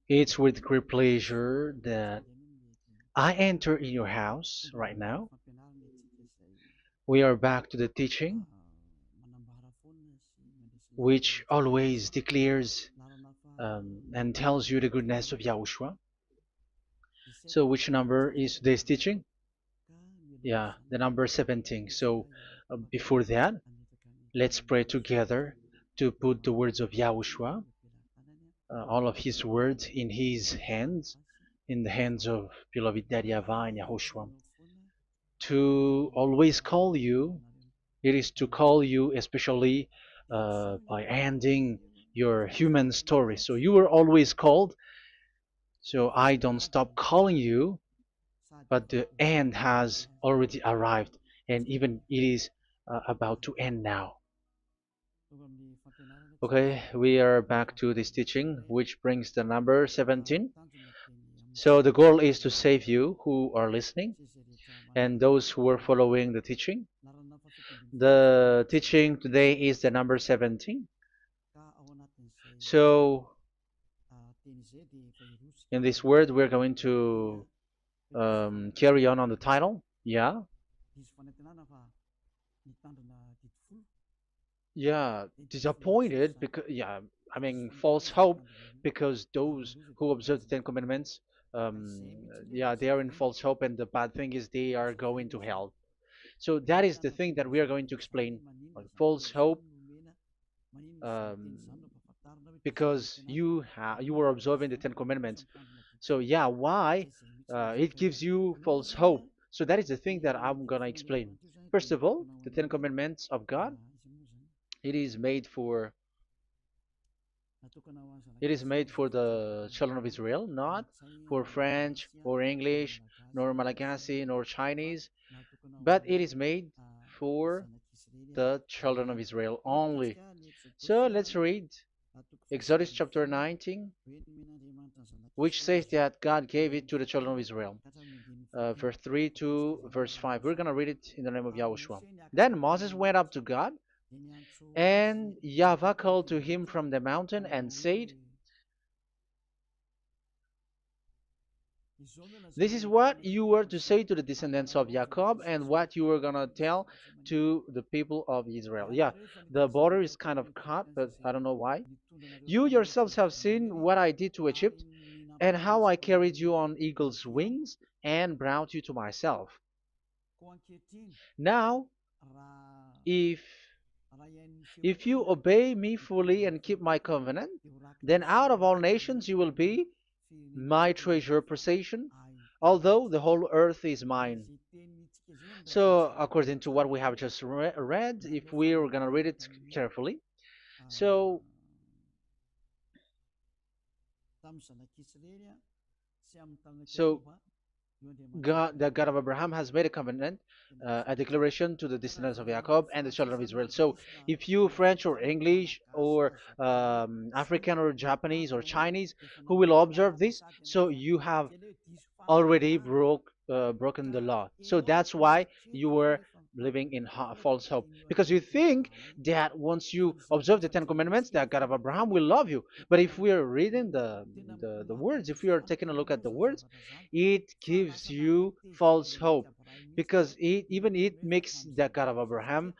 It's with great pleasure that I enter in your house right now. We are back to the teaching, which always declares and tells you the goodness of Yahushua. So, which number is today's teaching? Yeah, the number 17. So, before that, let's pray together to put the words of Yahushua, all of his words, in his hands, in the hands of beloved Daddy YAHVAH and Yahushua. To always call you, it is to call you especially by ending your human story. So you were always called, so I don't stop calling you, but the end has already arrived, and even it is about to end now. Okay, we are back to this teaching, which brings the number 17. So the goal is to save you who are listening and those who are following the teaching. The teaching today is the number 17. So in this word, we're going to carry on the title. Yeah. Yeah, disappointed because yeah, I mean false hope because those who observe the Ten Commandments, yeah, they are in false hope, and the bad thing is they are going to hell. So that is the thing that we are going to explain. False hope, um, because you were observing the Ten Commandments. So yeah, why it gives you false hope? So that is the thing that I'm gonna explain. First of all, the Ten Commandments of God, it is made for it is made for the children of Israel, not for French or English, nor Malagasy, nor Chinese, but it is made for the children of Israel only. So let's read Exodus chapter 19, which says that God gave it to the children of Israel. Verse 3 to verse 5. We're going to read it in the name of Yahushua. Then Moses went up to God, and YAHVAH called to him from the mountain and said, "This is what you were to say to the descendants of Jacob and what you were going to tell to the people of Israel." Yeah, the border is kind of cut, but I don't know why. "You yourselves have seen what I did to Egypt and how I carried you on eagle's wings and brought you to myself. Now, if if you obey me fully and keep my covenant, then out of all nations you will be my treasure possession, although the whole earth is mine." So, according to what we have just read, if we are going to read it carefully, so so God, the God of Abraham, has made a covenant, a declaration to the descendants of Jacob and the children of Israel. So, if you French or English or African or Japanese or Chinese who will observe this, so you have already broken the law. So that's why you were living in false hope, because you think that once you observe the Ten Commandments, that God of Abraham will love you. But if we are reading the words, if we are taking a look at the words, it gives you false hope, because it makes the God of Abraham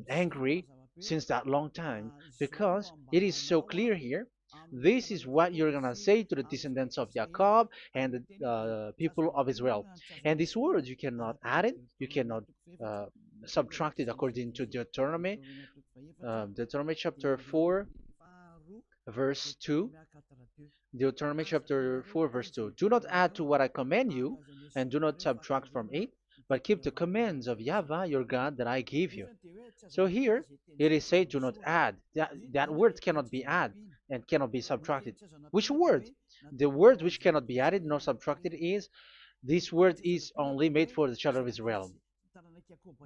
angry since that long time, because it is so clear here. This is what you're gonna say to the descendants of Jacob and the people of Israel. And this word, you cannot add it, you cannot uh, subtract it, according to Deuteronomy, Deuteronomy chapter 4, verse 2. Deuteronomy chapter 4, verse 2. "Do not add to what I command you, and do not subtract from it, but keep the commands of YAHVAH your God that I give you." So here it is said, "Do not add." That word cannot be added and cannot be subtracted. Which word? The word which cannot be added nor subtracted is, this word is only made for the children of Israel.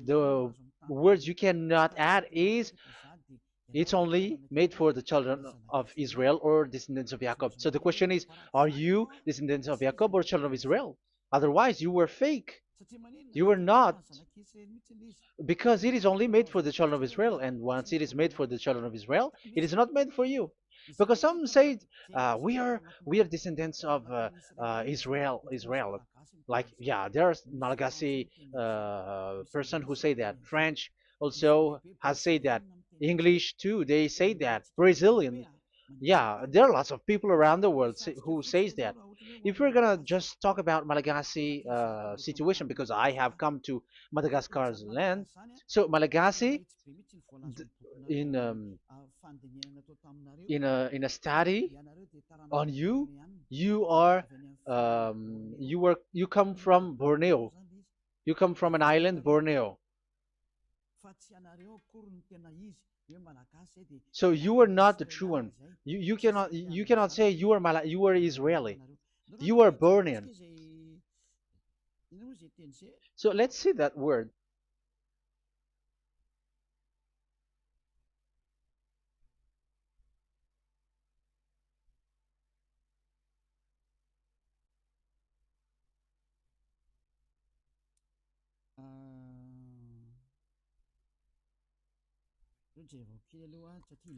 The words you cannot add is, it's only made for the children of Israel or descendants of Jacob. So the question is, are you descendants of Jacob or children of Israel? Otherwise, you were fake. You were not, because it is only made for the children of Israel. And once it is made for the children of Israel, it is not made for you. because some say we are descendants of Israel. Like, yeah, there's Malagasy person who say that. French also has said that. English too, they say that. Brazilian, yeah, there are lots of people around the world who says that. If we're gonna just talk about Malagasy situation, because I have come to Madagascar's land, so Malagasy, in in a study on you, you are you come from Borneo. You come from an island, Borneo. So you are not the true one. You cannot say you are Israeli. You are Bornean. So let's see that word.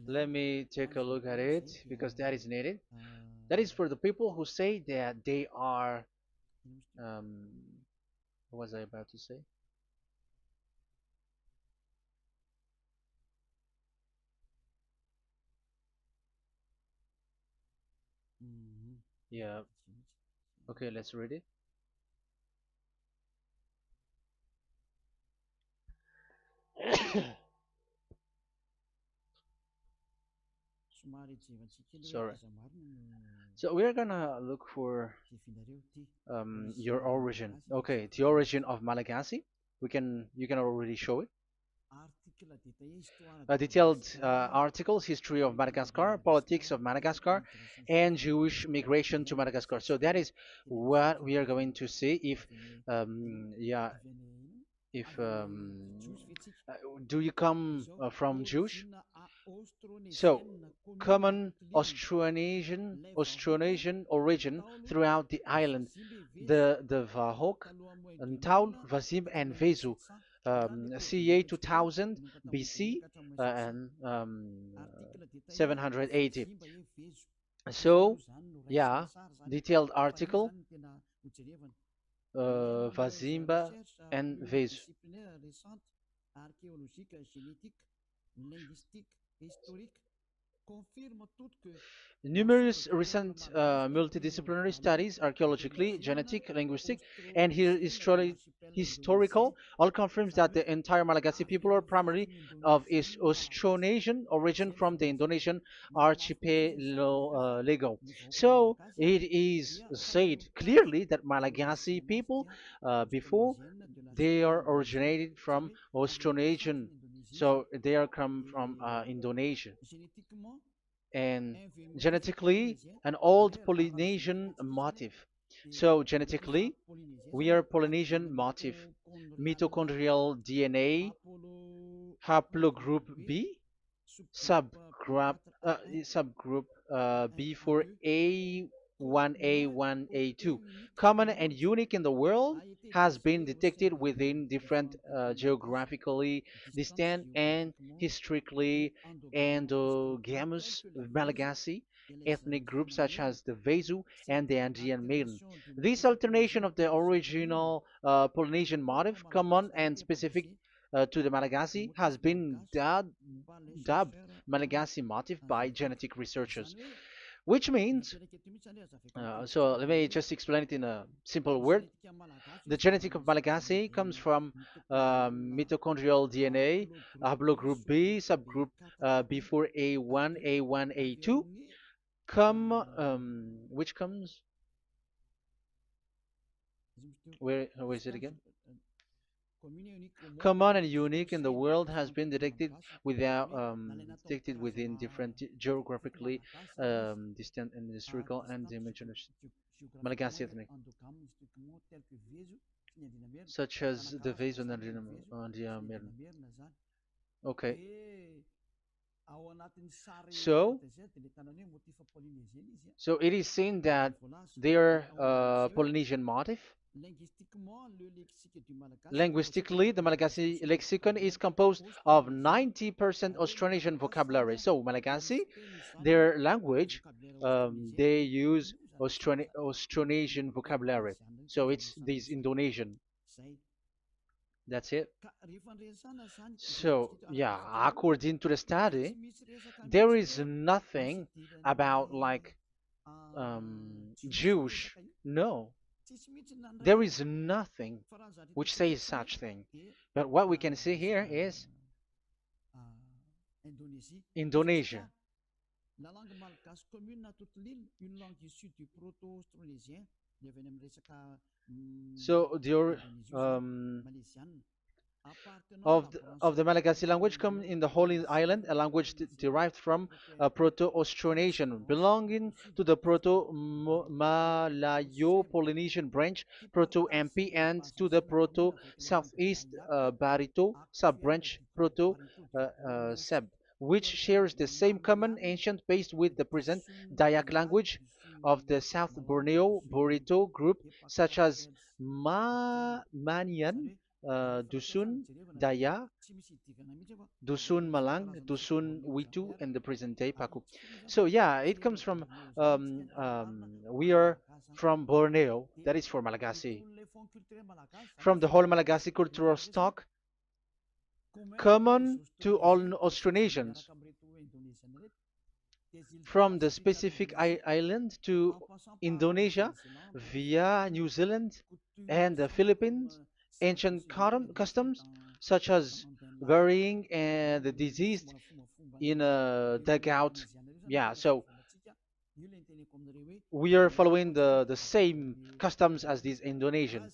Let me take a look at it because that is needed. That is for the people who say that they are. Um, what was I about to say? Yeah. Okay, let's read it. Sorry. So we're gonna look for your origin. Okay, the origin of Malagasy. You can already show it. Detailed articles, history of Madagascar, politics of Madagascar, and Jewish migration to Madagascar. So that is what we are going to see. Yeah, if uh, do you come from Jewish? So, common Austronesian origin throughout the island, the Vahok, Ntaul, Vazim, and Vezu, CA 2000 BC and 780. So, yeah, detailed article, Vazimba and Vezu. Numerous recent multidisciplinary studies, archaeologically, genetic, linguistic, and historical, all confirms that the entire Malagasy people are primarily of Austronesian origin from the Indonesian archipelago. So it is said clearly that Malagasy people, before, they are originated from Austronesian, so they are come from Indonesia, and genetically an old Polynesian motif. So genetically, we are Polynesian motif, mitochondrial DNA, haplogroup B, subgroup subgroup B4A1A1A2, common and unique in the world, has been detected within different geographically distant and historically endogamous Malagasy ethnic groups such as the Vezu and the Andean Maiden. This alternation of the original Polynesian motif, common and specific to the Malagasy, has been dubbed Malagasy motif by genetic researchers, which means, so let me just explain it in a simple word. The genetic of Malagasy comes from mitochondrial DNA, haplogroup B, subgroup B4A1, A1, A2, which comes, where is it again? Common and unique in the world, has been detected within different geographically distant and historical and dimensional Malagasy ethnic, such as the Vezo and the Mirna. Okay, so so it is seen that they are Polynesian motif. Linguistically, the Malagasy lexicon is composed of 90% Austronesian vocabulary. So Malagasy, their language, they use Austronesian vocabulary. So it's this Indonesian. That's it. So yeah, according to the study, there is nothing about like Jewish. No, there is nothing which says such thing. But what we can see here is Indonesia. So the Malagasy language come in the Holy Island, a language derived from Proto-Austronesian, belonging to the Proto-Malayo-Polynesian branch, Proto-MP, and to the Proto-Southeast Barito sub-branch, Proto-Seb, which shares the same common ancient base with the present Dayak language of the South Borneo Burrito group, such as Manian, Dusun, Daya, Dusun Malang, Dusun Witu, and the present day Paku. So yeah, it comes from we are from Borneo, that is for Malagasy. From the whole Malagasy cultural stock, common to all Austronesians, from the specific island to Indonesia via New Zealand and the Philippines, ancient customs such as burying and the deceased in a dugout. Yeah, so we are following the same customs as these Indonesian.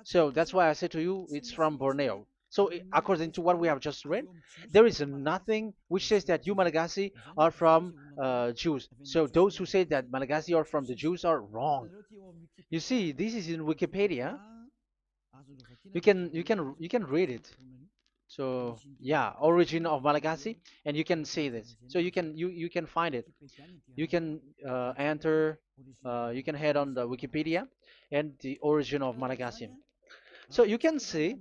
So that's why I said to you it's from Borneo. So according to what we have just read, there is nothing which says that you Malagasy are from Jews. So those who say that Malagasy are from the Jews are wrong. You see, this is in Wikipedia. You can read it. So yeah, origin of Malagasy, and you can see this. So you can find it. You can enter. You can head on the Wikipedia and the origin of Malagasy. So you can see,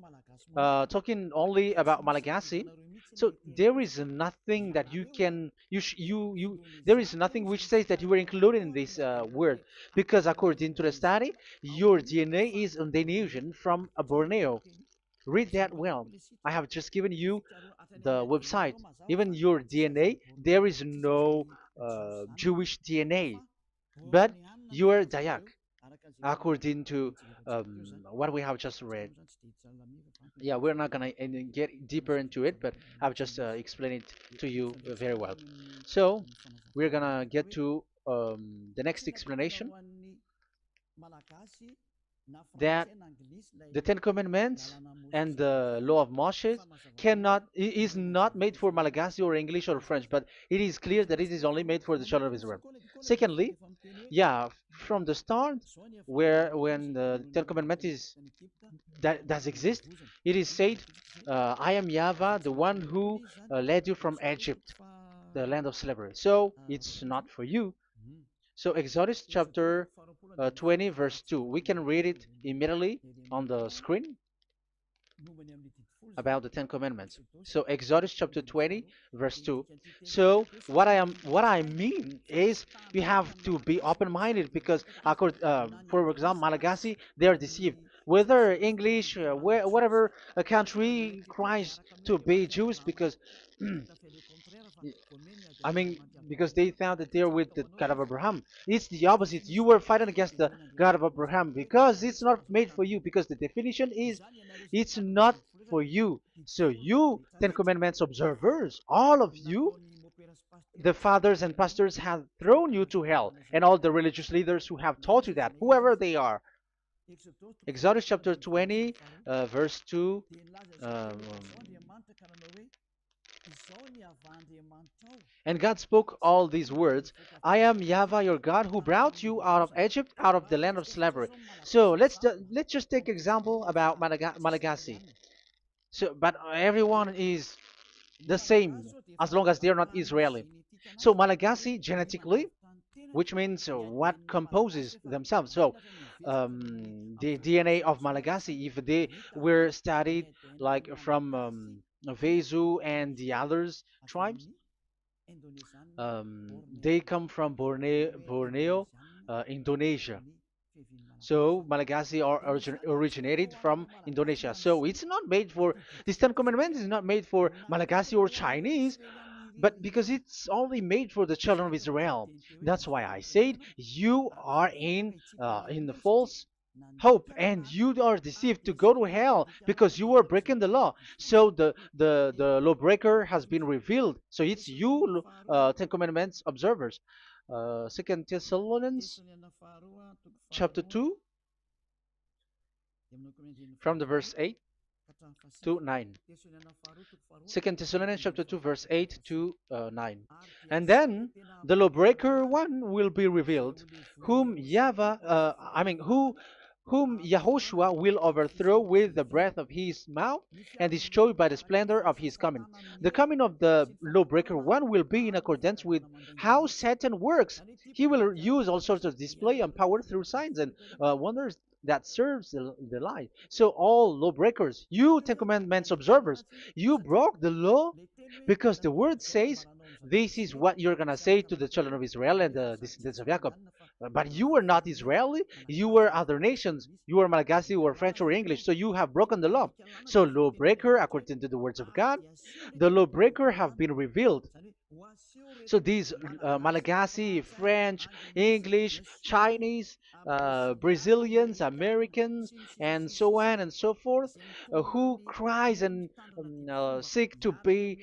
talking only about Malagasy. So there is nothing that you can you there is nothing which says that you were included in this word, because according to the study, your DNA is Indonesian from Borneo. Read that well. I have just given you the website. Even your DNA, there is no Jewish DNA, but you are Dayak, according to what we have just read. Yeah, we're not gonna get deeper into it, but I've just explained it to you very well. So we're gonna get to the next explanation, that the Ten Commandments and the Law of Moshe is not made for Malagasy or English or French, but it is clear that it is only made for the children of Israel. Secondly, yeah, from the start, where when the Ten Commandments that does exist, it is said, "I am Yahweh, the one who led you from Egypt, the land of slavery." So it's not for you. So Exodus chapter 20 verse 2. We can read it immediately on the screen about the Ten Commandments. So Exodus chapter 20 verse 2. So what I mean is you have to be open-minded, because for example Malagasy, they are deceived. Whether English, whatever a country tries to be Jews, because I mean, because they found that they're with the God of Abraham. It's the opposite. You were fighting against the God of Abraham, because it's not made for you. Because the definition is, it's not for you. So you, Ten Commandments observers, all of you, the fathers and pastors have thrown you to hell, and all the religious leaders who have taught you that, whoever they are. Exodus chapter 20, verse 2. Um, And God spoke all these words: "I am Yahweh your God, who brought you out of Egypt, out of the land of slavery." So let's just take example about Malagasy. So, but everyone is the same as long as they're not Israeli. So Malagasy genetically, which means what composes themselves. So the DNA of Malagasy, if they were studied like from Vezu and the others tribes, they come from Borneo, Indonesia. So Malagasy are originated from Indonesia. So it's not made for this Ten Commandments is not made for Malagasy or Chinese, but because it's only made for the children of Israel. That's why I said you are in the false hope and you are deceived to go to hell because you are breaking the law. So the lawbreaker has been revealed. So it's you, Ten Commandments observers. Second Thessalonians chapter 2 from the verse 8 to 9. Second Thessalonians chapter 2 verse 8 to 9. And then the lawbreaker one will be revealed, whom whom Yahushua will overthrow with the breath of his mouth and destroy by the splendor of his coming. The coming of the lawbreaker one will be in accordance with how Satan works. He will use all sorts of display and power through signs and wonders that serves the lie. So all lawbreakers, you Ten Commandments observers, you broke the law because the word says this is what you're gonna say to the children of Israel and the descendants of Jacob. But you were not Israeli, you were other nations, you were Malagasy or French or English, so you have broken the law. So lawbreaker, according to the words of God, the lawbreaker have been revealed. So these Malagasy, French, English, Chinese, Brazilians, Americans, and so on and so forth, who cries and seek to be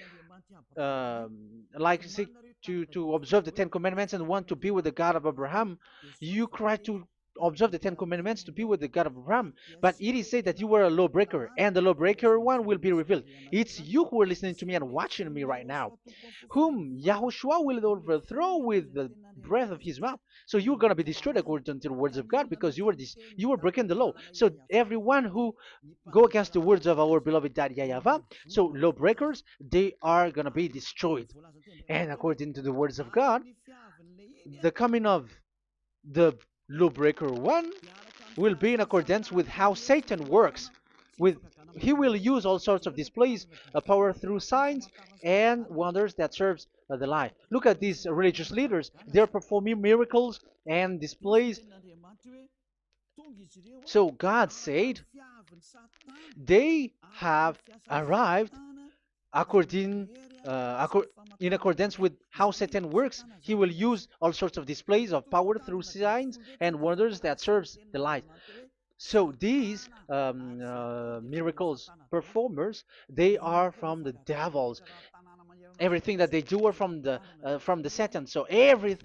like seek to observe the Ten Commandments and want to be with the God of Abraham. You cry to observe the Ten Commandments to be with the God of Abraham, but it is said that you were a lawbreaker, and the lawbreaker one will be revealed. It's you who are listening to me and watching me right now, whom Yahushua will overthrow with the breath of his mouth. So you're gonna be destroyed according to the words of God because you were breaking the law. So everyone who go against the words of our beloved Dad Yahvah, so lawbreakers, they are gonna be destroyed. And according to the words of God, the coming of the lawbreaker one will be in accordance with how Satan works. With he will use all sorts of displays, power through signs and wonders that serves the lie. Look at these religious leaders; they're performing miracles and displays. So God said they have arrived according in accordance with how Satan works. He will use all sorts of displays of power through signs and wonders that serves the light. So these miracles performers, they are from the devils. Everything that they do are from the Satan. So every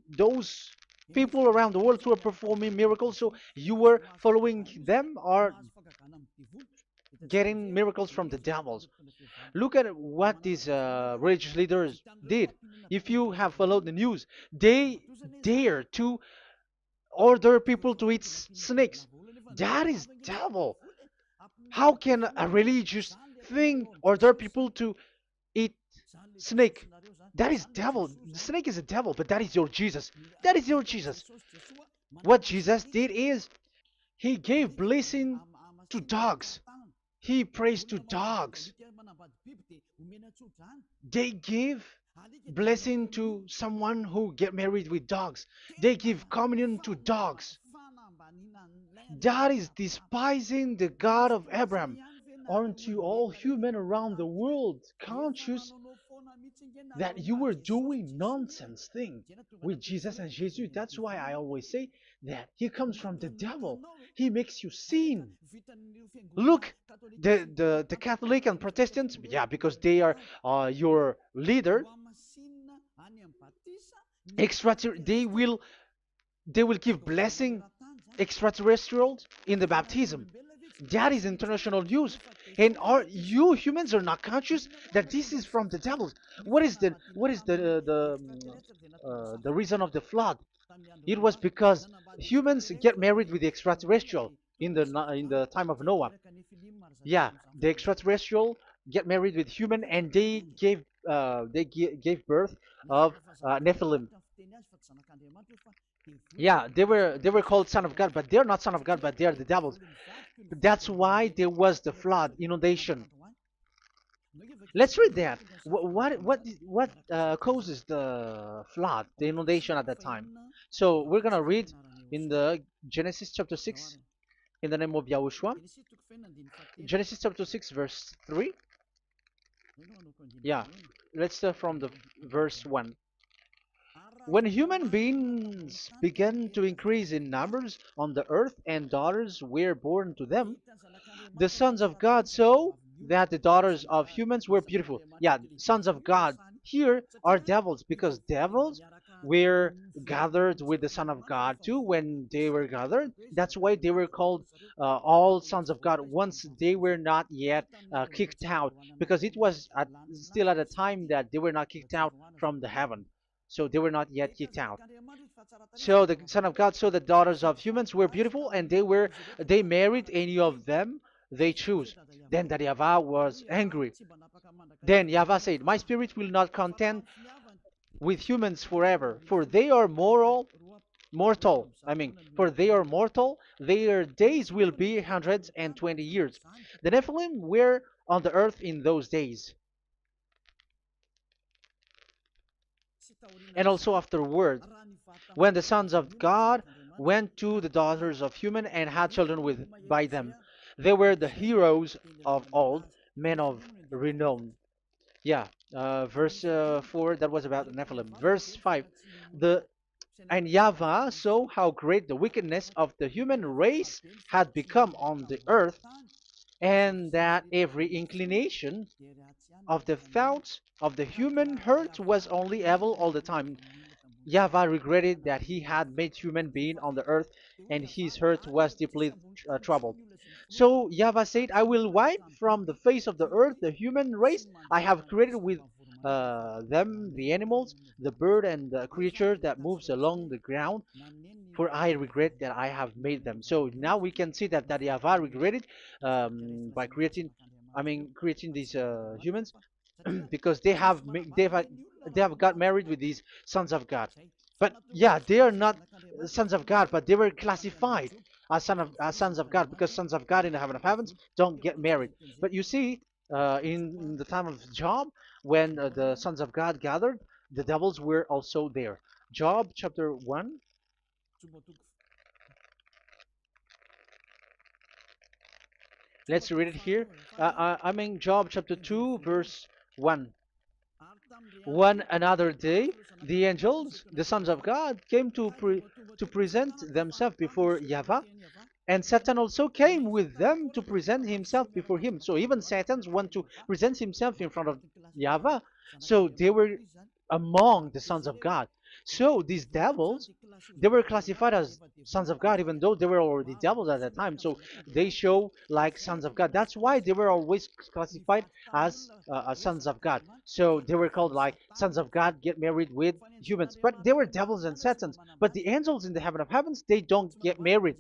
those people around the world who are performing miracles, so you were following them, are getting miracles from the devils. Look at what these religious leaders did. If you have followed the news, they dare to order people to eat snakes. That is devil. How can a religious thing order people to eat snake? That is devil. The snake is a devil, but that is your Jesus. That is your Jesus. What Jesus did is he gave blessing to dogs. He prays to dogs. They give blessing to someone who get married with dogs. They give communion to dogs. That is despising the God of Abraham. Aren't you all human around the world conscious that you were doing nonsense thing with Jesus and Jesus? That's why I always say that he comes from the devil. He makes you sin. Look, the Catholic and Protestants, yeah, because they are your leader. They will give blessing extraterrestrials in the baptism. That is international news, and are you humans are not conscious that this is from the devil? What is the reason of the flood? It was because humans get married with the extraterrestrial in the time of Noah. Yeah, the extraterrestrial get married with human, and they gave birth of Nephilim. Yeah, they were called son of God, but they're not son of God, but they're the devils. That's why there was the flood, inundation. Let's read that. What causes the flood, the inundation at that time? So we're gonna read in the Genesis chapter 6 in the name of Yahushua. Genesis chapter 6 verse 3. Yeah, let's start from the verse 1. When human beings began to increase in numbers on the earth and daughters were born to them, the sons of God saw that the daughters of humans were beautiful. Yeah, sons of God here are devils because devils were gathered with the Son of God too when they were gathered. That's why they were called all sons of God once they were not yet kicked out because it was still at a time that they were not kicked out from the heaven. So they were not yet kicked out. So the Son of God saw the daughters of humans were beautiful, and they married any of them they choose. Then that Yahweh was angry. Then Yahweh said, "My spirit will not contend with humans forever, for they are mortal. For they are mortal. Their days will be 120 years." The Nephilim were on the earth in those days, and also afterward, when the sons of God went to the daughters of human and had children with by them. They were the heroes of old, men of renown. Yeah, verse 4, that was about the Nephilim. Verse 5, the and Yahweh saw how great the wickedness of the human race had become on the earth, and that every inclination of the thoughts of the human heart was only evil all the time. Yahweh regretted that he had made human being on the earth, and his heart was deeply troubled. So Yahweh said, "I will wipe from the face of the earth the human race I have created with them, the animals, the bird, and the creature that moves along the ground, for I regret that I have made them." So now we can see that Yahweh regretted by creating these humans because they have got married with these sons of God. But yeah, they are not sons of God, but they were classified as sons of God because sons of God in the heaven of heavens don't get married. But you see, in the time of Job, when the sons of God gathered, the devils were also there. Job chapter 1. Let's read it here. Job chapter 2, verse 1. One another day, the angels, the sons of God, came to present themselves before Yahweh, and Satan also came with them to present himself before him. So even Satan's want to present himself in front of Yahweh. So they were among the sons of God. So these devils, they were classified as sons of God, even though they were already devils at that time. So they show like sons of God. That's why they were always classified as sons of God. So they were called like sons of God get married with humans. But they were devils and satans. But the angels in the heaven of heavens, they don't get married.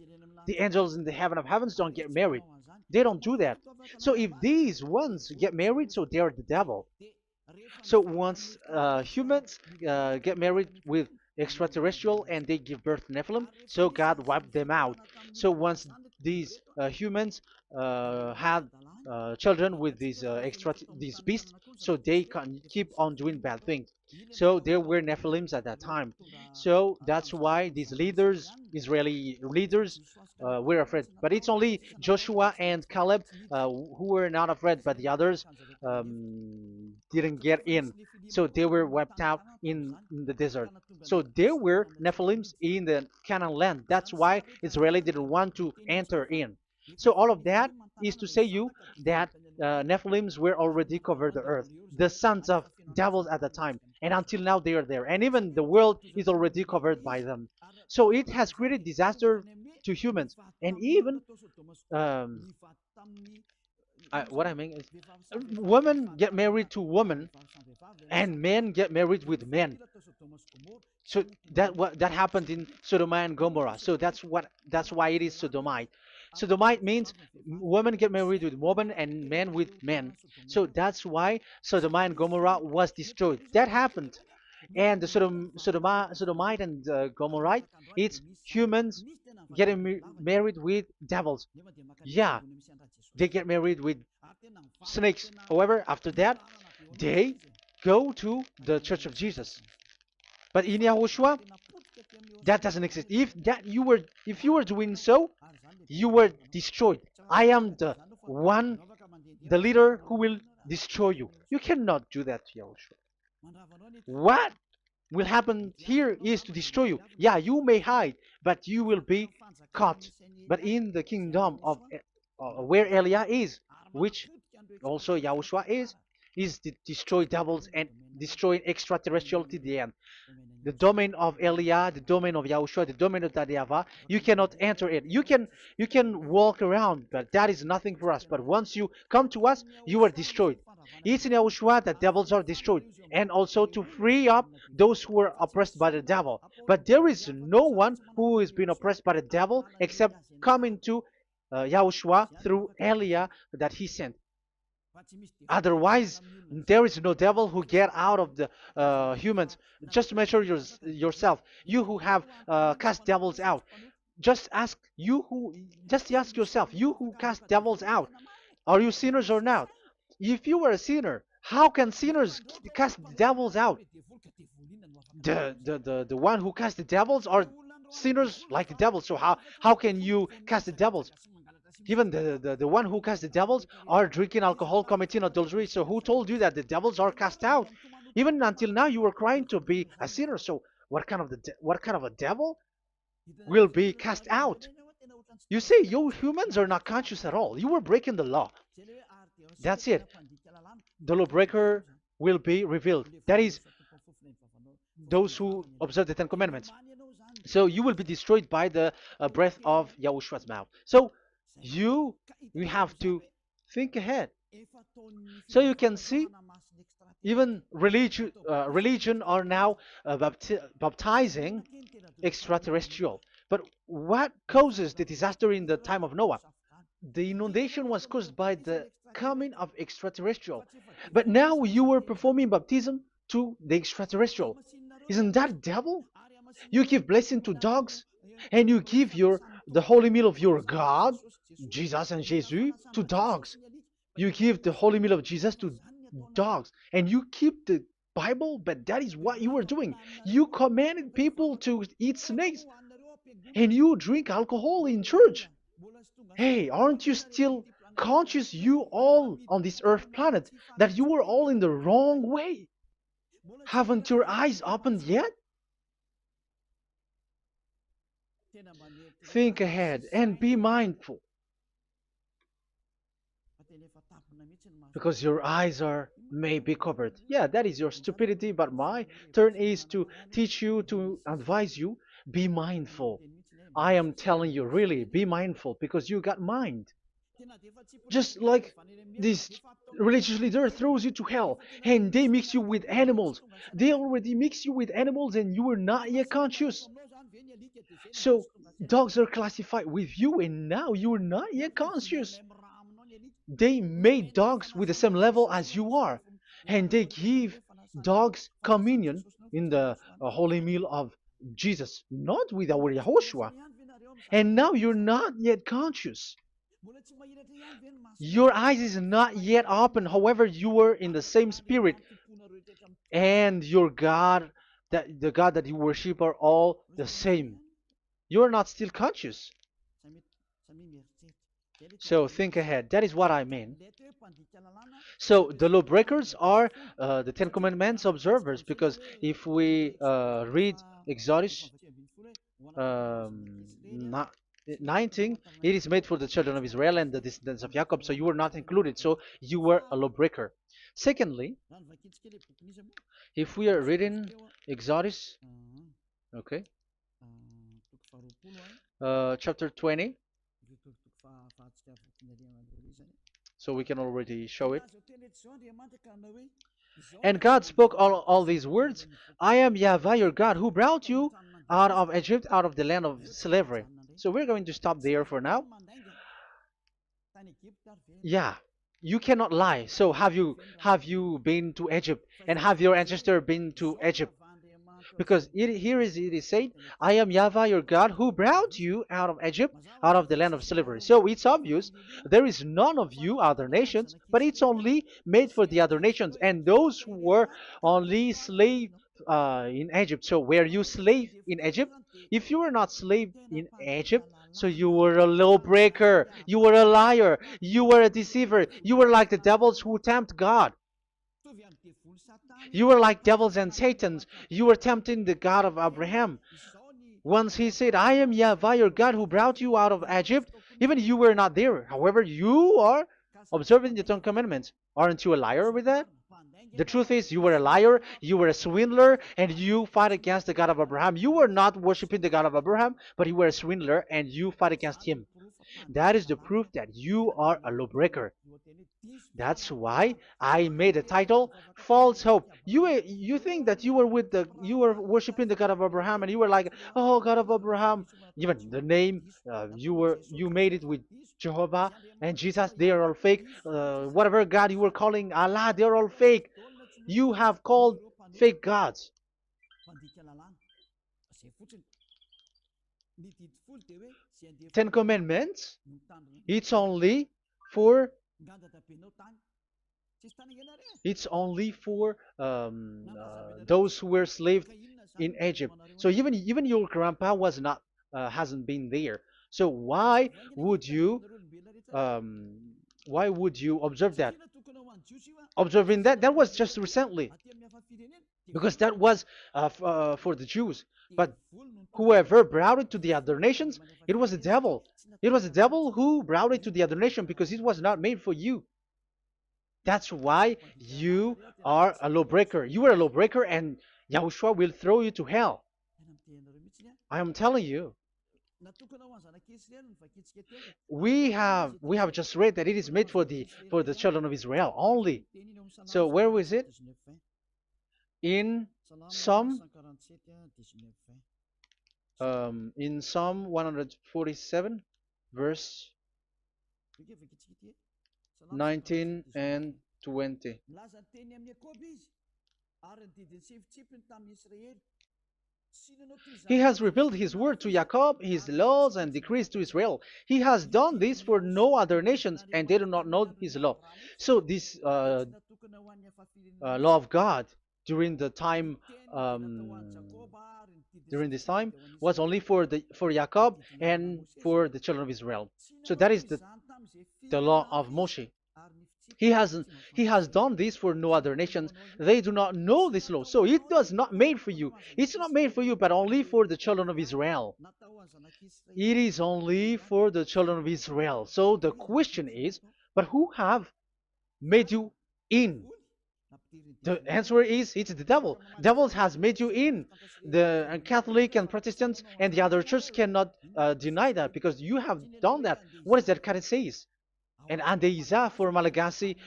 The angels in the heaven of heavens don't get married. They don't do that. So if these ones get married, so they are the devil. So once humans get married with extraterrestrial and they give birth to Nephilim, so God wiped them out. So once these humans had children with these beasts, so they can keep on doing bad things. So there were Nephilims at that time. So that's why these leaders, Israeli leaders, were afraid. But it's only Joshua and Caleb who were not afraid, but the others didn't get in. So they were wiped out in the desert. So there were Nephilims in the Canaan land. That's why Israeli didn't want to enter in. So all of that is to say you that Nephilims were already covered the earth, the sons of devils at the time, and until now they are there, and even the world is already covered by them. So it has created disaster to humans, and even what I mean is, women get married to women, and men get married with men. So that happened in Sodom and Gomorrah. So that's why it is Sodomite. Sodomite means women get married with women and men with men. So that's why Sodom and Gomorrah was destroyed. That happened and the Sodomite and Gomorrite, it's humans getting married with devils. Yeah, they get married with snakes. However, after that, they go to the Church of Jesus. But in Yahushua, that doesn't exist. If you were doing so, you were destroyed. I am the one, the leader who will destroy you. You cannot do that to Yahushua. What will happen here is to destroy you. Yeah, you may hide, but you will be caught. But in the kingdom of where Elia is, which also Yahushua is to destroy devils and destroy extraterrestriality at the end. The domain of Elia, the domain of Yahushua, the domain of Yahvah, you cannot enter it. You can walk around, but that is nothing for us. But once you come to us, you are destroyed. It's in Yahushua that devils are destroyed, and also to free up those who are oppressed by the devil. But there is no one who is being oppressed by the devil except coming to Yahushua through Elia that he sent. Otherwise, there is no devil who get out of the humans. Just measure yourself. You who have cast devils out. Just ask yourself, you who cast devils out, are you sinners or not? If you were a sinner, how can sinners cast devils out? The one who cast the devils are sinners like the devils. So how can you cast the devils? Even the one who cast the devils are drinking alcohol, committing adultery. So who told you that the devils are cast out? Even until now, you were crying to be a sinner. So what kind of a devil will be cast out? You see, you humans are not conscious at all. You were breaking the law. That's it. The lawbreaker will be revealed. That is, those who observe the Ten Commandments. So you will be destroyed by the breath of Yahushua's mouth. So you you have to think ahead. So you can see, even religion are now baptizing extraterrestrial. But what causes the disaster in the time of Noah? The inundation was caused by the coming of extraterrestrial. But now you are performing baptism to the extraterrestrial. Isn't that devil? You give blessing to dogs, and you give the holy meal of your God, Jesus and Jesus, to dogs. You give the holy meal of Jesus to dogs, and you keep the Bible, but that is what you were doing. You commanded people to eat snakes, and you drink alcohol in church. Hey, aren't you still conscious, you all on this earth planet, that you were all in the wrong way? Haven't your eyes opened yet? Think ahead and be mindful, because your eyes are may be covered. Yeah, that is your stupidity, but my turn is to teach you, to advise you. Be mindful. I am telling you, really, be mindful, because you got mind. Just like this religious leader throws you to hell, and they mix you with animals. They already mix you with animals, and you are not yet conscious. So dogs are classified with you, and now you are not yet conscious. They made dogs with the same level as you are, and they give dogs communion in the holy meal of Jesus, not with our Yahushua. And now you're not yet conscious. Your eyes is not yet open. However, you were in the same spirit, and your God, that the God that you worship, are all the same. You are not still conscious. So think ahead. That is what I mean. So the lawbreakers are the Ten Commandments observers, because if we read Exodus um, 19, it is made for the children of Israel and the descendants of Jacob, so you were not included, so you were a lawbreaker. Secondly, if we are reading Exodus, okay, chapter 20, so we can already show it. And God spoke all these words: I am Yahvah your God, who brought you out of Egypt, out of the land of slavery. So we're going to stop there for now. Yeah, you cannot lie. So have you been to Egypt, and have your ancestor been to Egypt? Because it is said, I am Yahweh your God who brought you out of Egypt, out of the land of slavery. So it's obvious there is none of you other nations, but it's only made for the other nations and those who were only slave in Egypt. So were you slave in Egypt? If you were not slave in Egypt, so you were a lawbreaker, you were a liar, you were a deceiver, you were like the devils who tempt God. You were like devils and Satans. You were tempting the God of Abraham. Once he said, I am Yahweh, your God who brought you out of Egypt, even you were not there. However, you are observing the Ten Commandments. Aren't you a liar with that? The truth is, you were a liar, you were a swindler, and you fight against the God of Abraham. You were not worshiping the God of Abraham, but you were a swindler, and you fight against him. That is the proof that you are a lawbreaker. That's why I made a title, False Hope. You think that you were worshiping the God of Abraham and you were like, oh God of Abraham. Even the name you made it with Jehovah and Jesus, they are all fake. Whatever God you were calling Allah, they're all fake. You have called fake gods. Ten Commandments, it's only for those who were slaves in Egypt. So even your grandpa was not hasn't been there. So would you um, why would you observe that? Observing that was just recently because that was for the Jews. But whoever brought it to the other nations, it was the devil. It was the devil who brought it to the other nation because it was not made for you. That's why you are a lawbreaker. You are a lawbreaker, and Yahushua will throw you to hell. I am telling you. We have just read that it is made for the children of Israel only. So where was it? In Psalm Psalm 147, verse 19 and 20. He has revealed his word to Jacob, his laws and decrees to Israel. He has done this for no other nations, and they do not know his law. So this law of God during the time during this time was only for Jacob and for the children of Israel. So that is the law of Moshe. He has done this for no other nations. They do not know this law. So it was not made for you. It's not made for you, but only for the children of Israel. It is only for the children of Israel. So the question is, but who have made you in? The answer is it's the devil. Devil has made you in. The Catholic and Protestants and the other church cannot deny that because you have done that. What is that card says? And Andeiza for Malagasy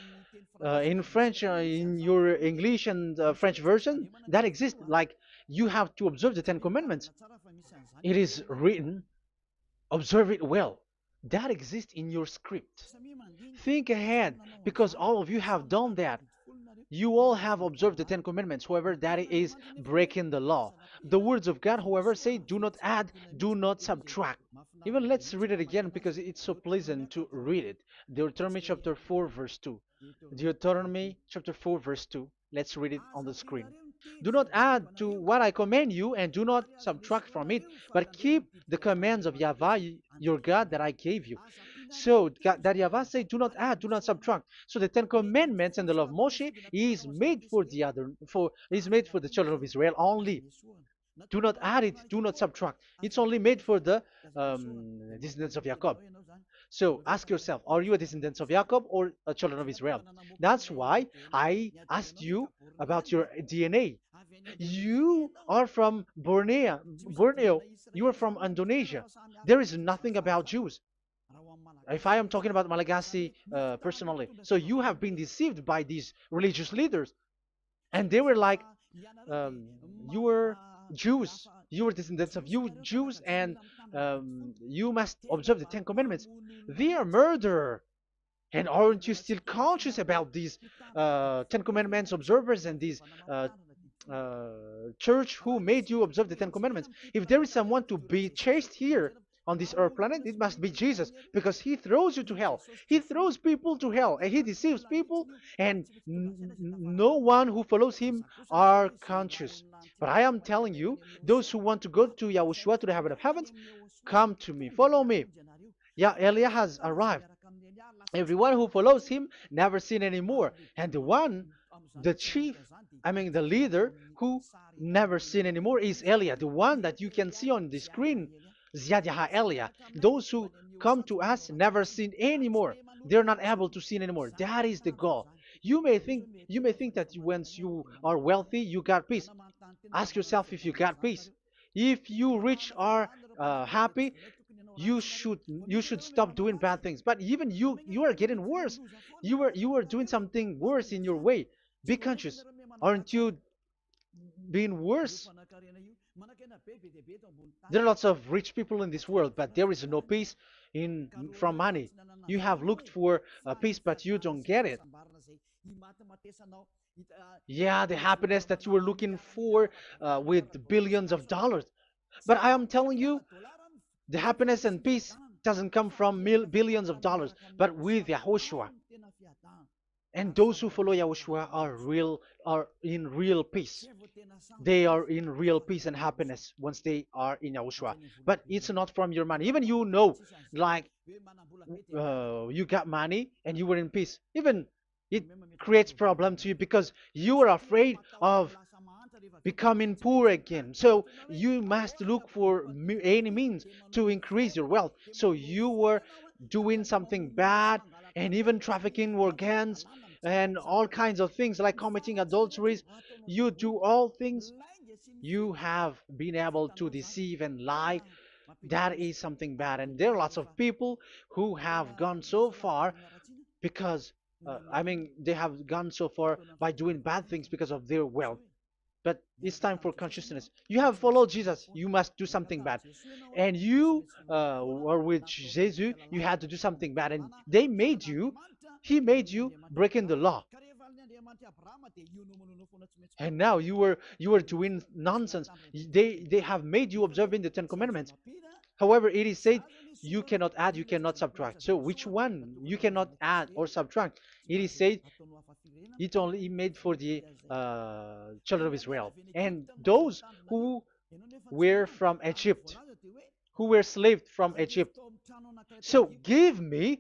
in French, in your English and French version, that exists. Like you have to observe the Ten Commandments. It is written, observe it well. That exists in your script. Think ahead because all of you have done that. You all have observed the Ten Commandments, however, that is breaking the law. The words of God, however, say, do not add, do not subtract. Even let's read it again because it's so pleasant to read it. Deuteronomy chapter 4, verse 2. Deuteronomy chapter 4, verse 2. Let's read it on the screen. Do not add to what I command you, and do not subtract from it, but keep the commands of Yahweh, your God, that I gave you. So that Yahweh said, do not add, do not subtract. So the Ten Commandments and the law of Moshe is made for the children of Israel only. Do not add it, do not subtract. It's only made for the descendants of Jacob. So ask yourself, are you a descendant of Jacob or a children of Israel? That's why I asked you about your DNA. You are from Borneo. You are from Indonesia. There is nothing about Jews. If I am talking about Malagasy personally. So you have been deceived by these religious leaders. And they were like, you were Jews. You were descendants of you Jews, and you must observe the Ten Commandments. They are murderer. And aren't you still conscious about these Ten Commandments observers and these church who made you observe the Ten Commandments. If there is someone to be chased here on this earth planet, it must be Jesus, because he throws you to hell. He throws people to hell, and he deceives people, and no one who follows him are conscious. But I am telling you, those who want to go to Yahushua, to the heaven of heavens, come to me, follow me. Yeah, Eliah has arrived. Everyone who follows him never sin anymore. And the one, the chief, I mean the leader who never sin anymore is Eliah, the one that you can see on the screen. Ziad Eliah. Those who come to us never sin anymore. They're not able to sin anymore. That is the goal. You may think that once you are wealthy, you got peace. Ask yourself if you got peace. If you rich are happy, you should stop doing bad things. But even you are getting worse. You are doing something worse in your way. Be conscious. Aren't you being worse? There are lots of rich people in this world, but there is no peace in from money. You have looked for peace, but you don't get it. Yeah, the happiness that you were looking for with billions of dollars. But I am telling you, the happiness and peace doesn't come from billions of dollars, but with Yahushua. And those who follow Yahushua are in real peace. They are in real peace and happiness once they are in Yahushua. But it's not from your money. Even like you got money and you were in peace. Even it creates problem to you because you are afraid of becoming poor again. So you must look for any means to increase your wealth. So you were doing something bad and even trafficking organs and all kinds of things like committing adulteries. You do all things. You have been able to deceive and lie. That is something bad. And there are lots of people who have gone so far because, they have gone so far by doing bad things because of their wealth. But it's time for consciousness. You have followed Jesus, you must do something bad. And you were with Jesus, you had to do something bad. And he made you breaking the law. And now you were doing nonsense. They have made you observing the Ten Commandments. However, it is said you cannot add, you cannot subtract. So which one you cannot add or subtract? It is said it only made for the children of Israel and those who were from Egypt, who were slaves from Egypt. So give me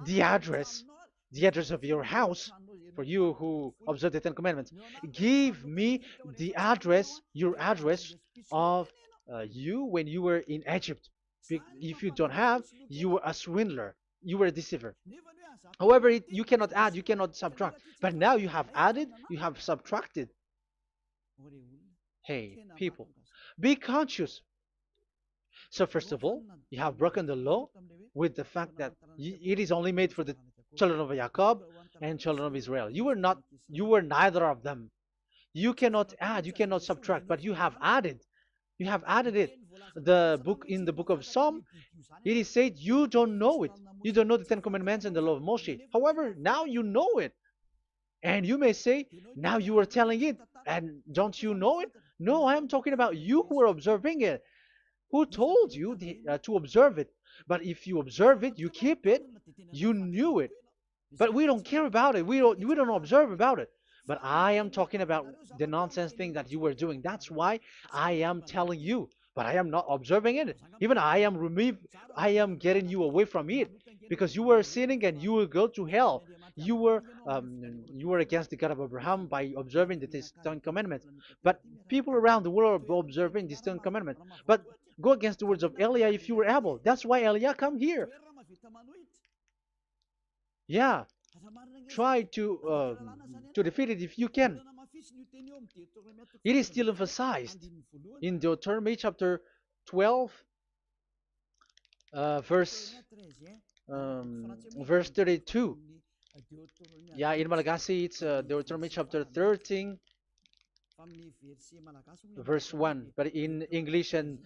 the address, the address of your house, for you who observe the Ten Commandments. Give me the address, your address of you when you were in Egypt. If you don't have, you were a swindler, you were a deceiver. However, you cannot add, you cannot subtract. But now you have added, you have subtracted. Hey, people, be conscious. So first of all, you have broken the law with the fact that it is only made for the children of Jacob and children of Israel. You were neither of them. You cannot add, you cannot subtract, but you have added. You have added it. In the book of Psalm, it is said you don't know it. You don't know the Ten Commandments and the law of Moshe. However, now you know it. And you may say, now you are telling it, and don't you know it? No, I am talking about you who are observing it. Who told you to observe it? But if you observe it, you keep it, you knew it. But we don't care about it. We don't observe about it. But I am talking about the nonsense thing that you were doing. That's why I am telling you. But I am not observing it. Even I am getting you away from it. Because you were sinning and you will go to hell. You were against the God of Abraham by observing the Ten Commandments. But people around the world are observing the Ten Commandments. But go against the words of Eliah if you were able. That's why Eliah come here. Yeah, try to defeat it if you can. It is still emphasized in Deuteronomy chapter 12, verse 32. Yeah, in Malagasy it's Deuteronomy chapter 13, verse 1. But in English and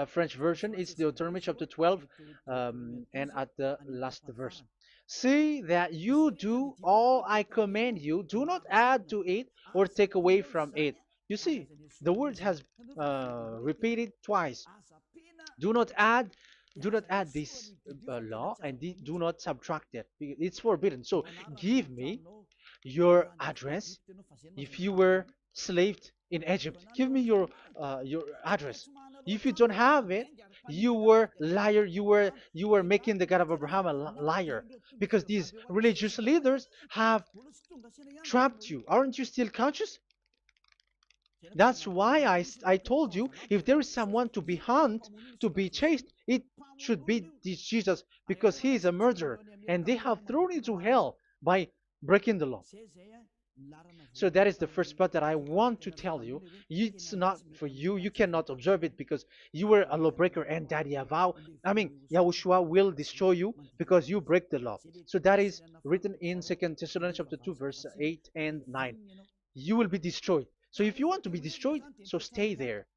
French version, it's Deuteronomy chapter 12, and at the last verse. See that you do all I command you. Do not add to it or take away from it. You see, the word has repeated twice. Do not add, do not add this law, and do not subtract it. It's forbidden. So give me your address. If you were slaved in Egypt, give me your address. If you don't have it, you were liar. You were making the God of Abraham a liar, because these religious leaders have trapped you. Aren't you still conscious? That's why I told you, if there is someone to be hunted, to be chased, it should be this Jesus, because he is a murderer, and they have thrown you to hell by breaking the law. So that is the first part that I want to tell you. It's not for you. You cannot observe it because you were a lawbreaker, and that Yahushua will destroy you because you break the law. So that is written in 2 Thessalonians chapter 2, verse 8 and 9. You will be destroyed. So if you want to be destroyed, so stay there.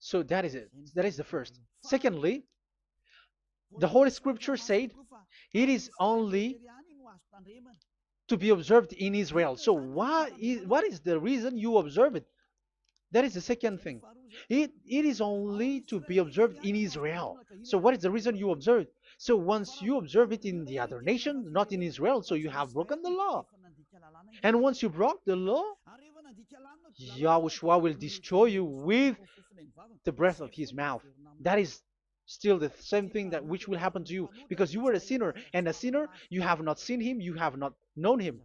So that is it. That is the first. Secondly, the Holy Scripture said it is only to be observed in Israel. So what is the reason you observe it? That is the second thing. It is only to be observed in Israel. So what is the reason you observe it? So once you observe it in the other nation, not in Israel, so you have broken the law. And once you broke the law, Yahushua will destroy you with the breath of his mouth. That is still the same thing that which will happen to you, because you were a sinner, and a sinner, you have not seen him, you have not known him.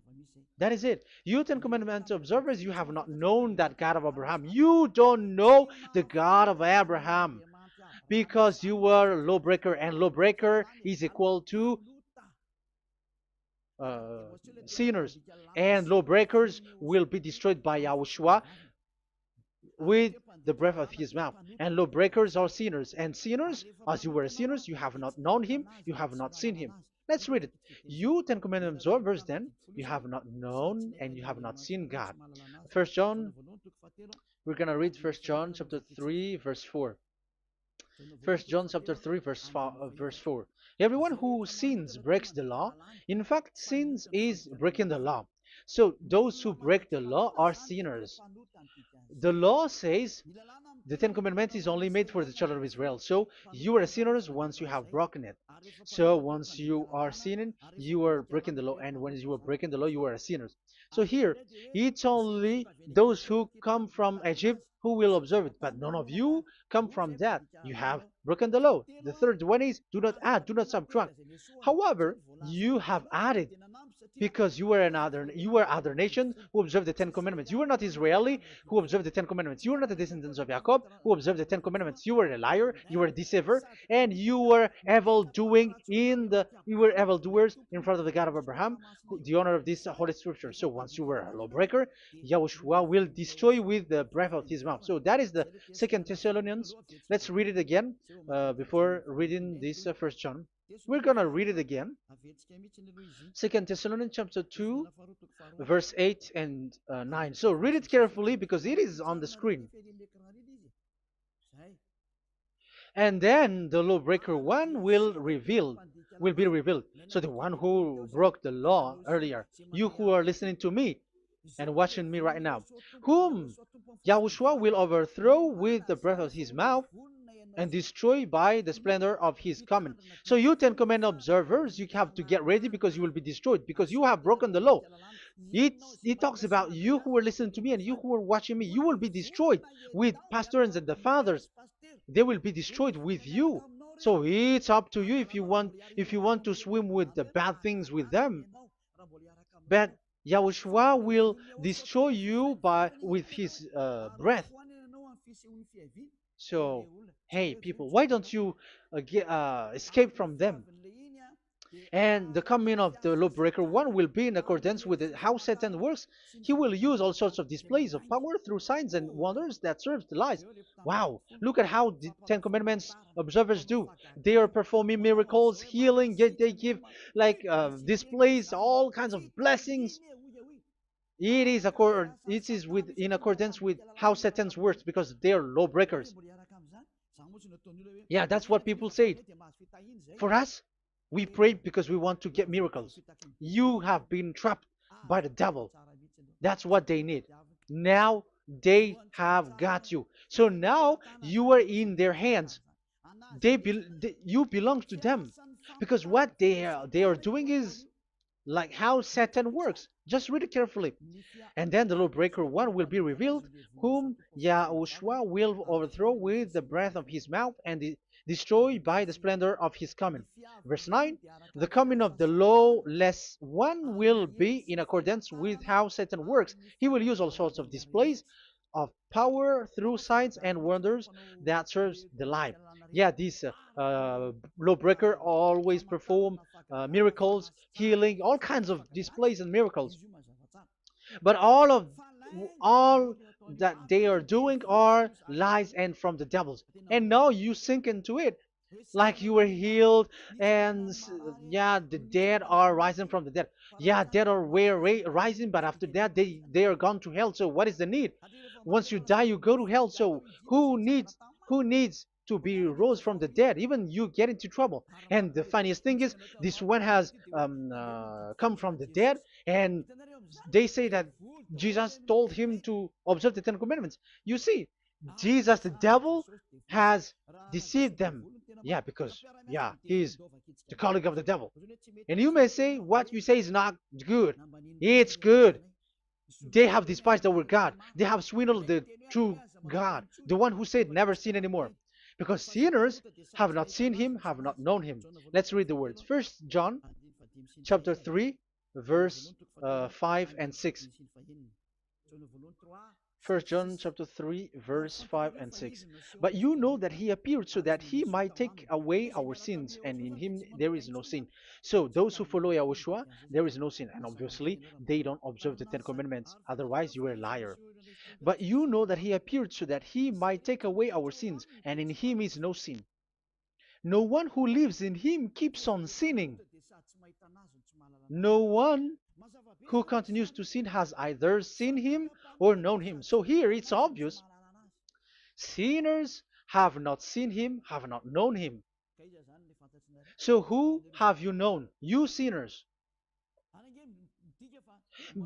That is it. You Ten Commandments observers, you have not known that God of Abraham. You don't know the God of Abraham, because you were a lawbreaker, and lawbreaker is equal to sinners, and lawbreakers will be destroyed by Yahushua with the breath of his mouth. And lawbreakers are sinners, and sinners, as you were sinners, you have not known him, you have not seen him. Let's read it. You Ten Commandments observers, then, you have not known and you have not seen God. First John, we're gonna read 1 John chapter 3, verse 4. 1 John chapter 3, verse 4. Everyone who sins breaks the law. In fact, sins is breaking the law. So those who break the law are sinners. The law says the Ten Commandments is only made for the children of Israel. So you are sinners once you have broken it. So once you are sinning, you are breaking the law. And when you are breaking the law, you are a sinner. So here, it's only those who come from Egypt who will observe it. But none of you come from that. You have broken the law. The third one is do not add, do not subtract. However, you have added, because you were other nation who observed the Ten Commandments. You were not Israeli who observed the Ten Commandments. You were not the descendants of Jacob who observed the Ten Commandments. You were a liar, you were a deceiver, and you were evildoers in front of the God of Abraham, the honor of this Holy Scripture. So once you were a lawbreaker, Yahushua will destroy you with the breath of his mouth. So that is the 2 Thessalonians. Let's read it again before reading this 1 John. We're going to read it again. 2 Thessalonians chapter 2, verse 8 and 9. So read it carefully because it is on the screen. And then the lawbreaker one will be revealed. So the one who broke the law earlier, you who are listening to me and watching me right now, whom Yahushua will overthrow with the breath of his mouth and destroy by the splendor of his coming. So you Ten Commandment observers, you have to get ready because you will be destroyed, because you have broken the law. It talks about you who are listening to me and you who are watching me. You will be destroyed with pastors and the fathers. They will be destroyed with you. So it's up to you if you want to swim with the bad things with them. But Yahushua will destroy you with his breath. So, hey people, why don't you escape from them? And the coming of the lawbreaker one will be in accordance with how Satan works. He will use all sorts of displays of power through signs and wonders that serve the lies. Wow, look at how the Ten Commandments observers do. They are performing miracles, healing, they give like displays, all kinds of blessings. It is in accordance with how Satan works, because they are lawbreakers. Yeah, that's what people say. For us, we pray because we want to get miracles. You have been trapped by the devil. That's what they need. Now they have got you. So now you are in their hands. You belong to them, because what they are doing is like how Satan works. Just read it carefully. And then the lawbreaker one will be revealed, whom Yahushua will overthrow with the breath of his mouth and destroy by the splendor of his coming. Verse 9, the coming of the lawless one will be in accordance with how Satan works. He will use all sorts of displays of power through signs and wonders that serves the lie. Yeah, this lawbreaker always perform miracles, healing, all kinds of displays and miracles. But all that they are doing are lies and from the devils. And now you sink into it, like you were healed, and yeah, the dead are rising from the dead. Yeah, dead are rising, but after that they are gone to hell. So what is the need? Once you die, you go to hell. So who needs to be rose from the dead? Even you get into trouble. And the funniest thing is, this one has come from the dead, and they say that Jesus told him to observe the Ten Commandments. You see, Jesus, the devil, has deceived them. Yeah, because yeah, he's the colleague of the devil. And you may say what you say is not good. It's good. They have despised our God. They have swindled the true God, the one who said never sin anymore. Because sinners have not seen him, have not known him. Let's read the words. First John chapter 3, verse 5 and 6. First John chapter 3, verse 5 and 6. But you know that he appeared so that he might take away our sins, and in him there is no sin. So those who follow YAHOSHUAH, there is no sin. And obviously, they don't observe the Ten Commandments. Otherwise, you are a liar. But you know that he appeared so that he might take away our sins, and in him is no sin. No one who lives in him keeps on sinning. No one who continues to sin has either seen him or known him. So here it's obvious. Sinners have not seen him, have not known him. So who have you known? You sinners.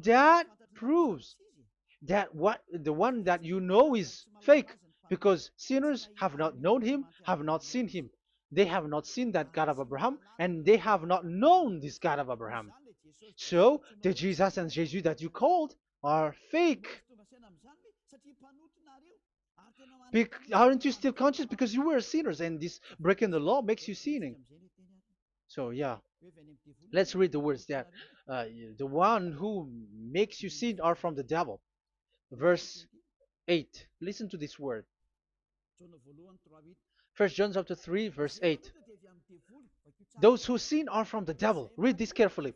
That proves that what the one that you know is fake, because sinners have not known him, have not seen him. They have not seen that God of Abraham, and they have not known this God of Abraham. So the Jesus and Jesus that you called are fake. Aren't you still conscious? Because you were sinners, and this breaking the law makes you sinning. So yeah, let's read the words that the one who makes you sin are from the devil. Verse 8. Listen to this word. First John chapter 3, verse 8. Those who sin are from the devil. Read this carefully.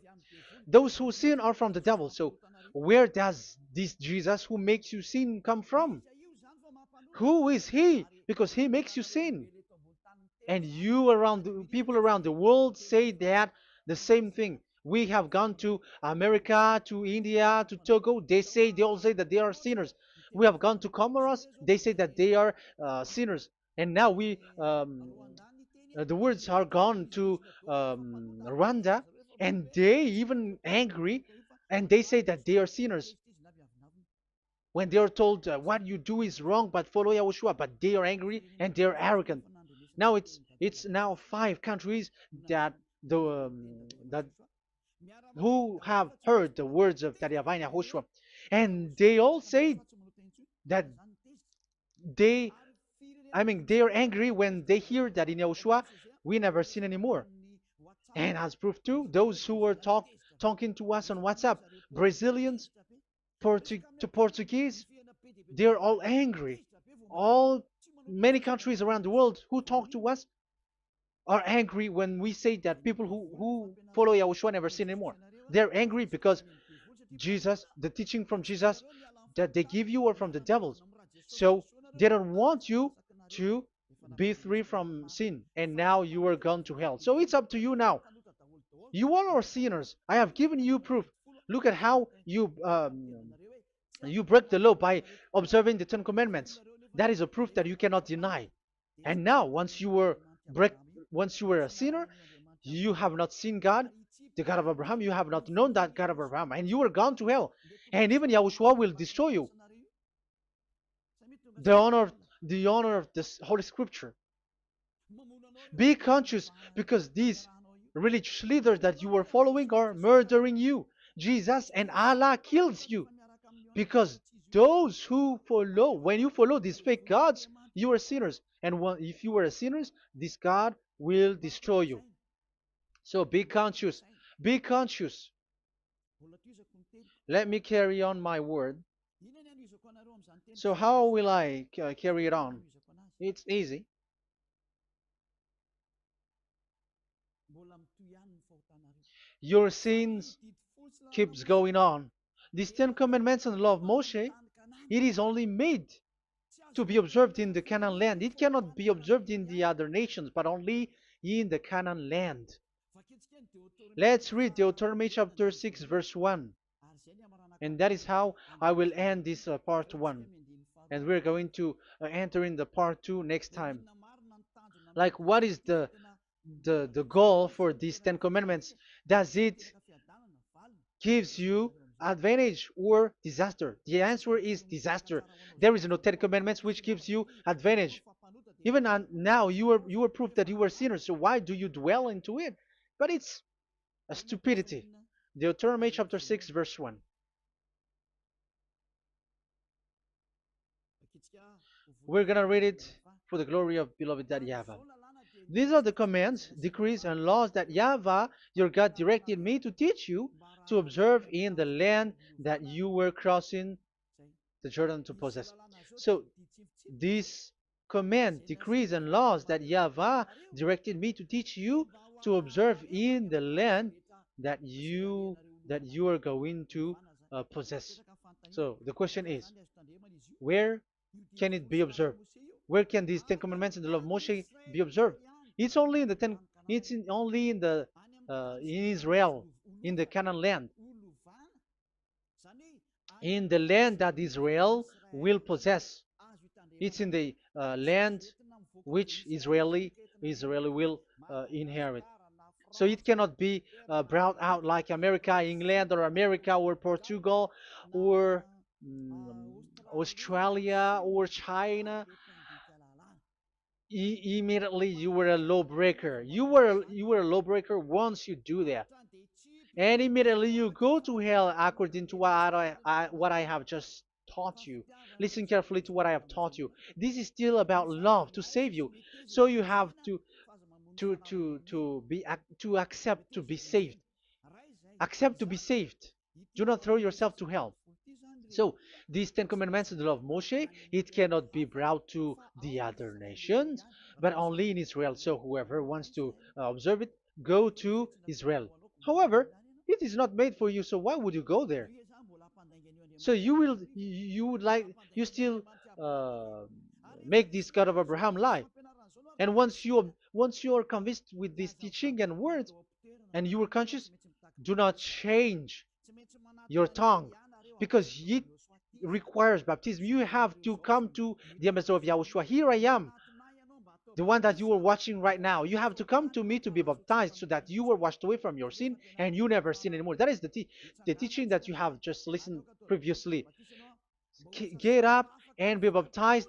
Those who sin are from the devil. So where does this Jesus who makes you sin come from? Who is he? Because he makes you sin. And people around the world say that the same thing. We have gone to America, to India, to Togo. They all say that they are sinners. We have gone to Comoros. They say that they are sinners. And now the words are gone to Rwanda, and they even angry, and they say that they are sinners when they are told what you do is wrong, but follow YAHOSHUAH. But they are angry and they are arrogant. Now it's now 5 countries that that who have heard the words of YAHVAH and YAHOSHUAH, and they all say that they they are angry when they hear that in YAHOSHUAH we never sin anymore. And as proof too, those who were talking to us on WhatsApp, Brazilians, Portuguese, they're all angry. All Many countries around the world who talk to us are angry when we say that people who follow YAHOSHUAH never sin anymore. They're angry because Jesus, the teaching from Jesus that they give you are from the devils. So they don't want you to be free from sin, and now you are gone to hell. So it's up to you now. You all are sinners. I have given you proof. Look at how you break the law by observing the Ten Commandments. That is a proof that you cannot deny. And now, once you were a sinner, you have not seen God. the God of Abraham. You have not known that God of Abraham, and you are gone to hell. And even Yahushua will destroy you. The honor, the honor of this Holy Scripture. Be conscious because these religious leaders that you are following are murdering you. Jesus and Allah kills you because those who follow, when you follow these fake gods, you are sinners. And if you are a sinner, this God will destroy you. So be conscious. Be conscious. Let me carry on my word. So how will I carry it on? It's easy. Your sins keeps going on. These Ten Commandments and the law of Moshe, it is only made to be observed in the Canaan land. It cannot be observed in the other nations, but only in the Canaan land. Let's read Deuteronomy chapter 6, verse 1. And that is how I will end this part 1. And we're going to enter in the part 2 next time. Like, what is the goal for these Ten Commandments? Does it gives you advantage or disaster? The answer is disaster. There is no Ten Commandments which gives you advantage. Even now, you are proof that you are sinners. So why do you dwell into it? But it's a stupidity. Deuteronomy chapter 6, verse 1. We're going to read it for the glory of beloved Daddy Yahweh. These are the commands, decrees, and laws that Yahweh, your God, directed me to teach you to observe in the land that you were crossing the Jordan to possess. So, these command, decrees, and laws that Yahweh directed me to teach you to observe in the land that you are going to possess. So, the question is, where can it be observed? Where can these Ten Commandments and the law of Moshe be observed? It's only in the ten. It's only in the in Israel, in the Canaan land, in the land that Israel will possess. It's in the land which Israeli will inherit. So it cannot be brought out like America, England, or America, or Portugal, or Australia, or China. Immediately you were a lawbreaker. You were a lawbreaker once you do that, and immediately you go to hell according to what I have just taught you. Listen carefully to what I have taught you. This is still about love to save you. So you have to accept to be saved. Accept to be saved. Do not throw yourself to hell. So these Ten Commandments and the law of Moshe, it cannot be brought to the other nations, but only in Israel. So whoever wants to observe it, go to Israel. However, it is not made for you, so why would you go there? So you still uh, make this God of Abraham lie. And once you are convinced with this teaching and words, and you are conscious, do not change your tongue, because it requires baptism. You have to come to the ambassador of Yahushua. Here I am, the one that you are watching right now. You have to come to me to be baptized so that you are washed away from your sin and you never sin anymore. That is the teaching that you have just listened previously. Get up and be baptized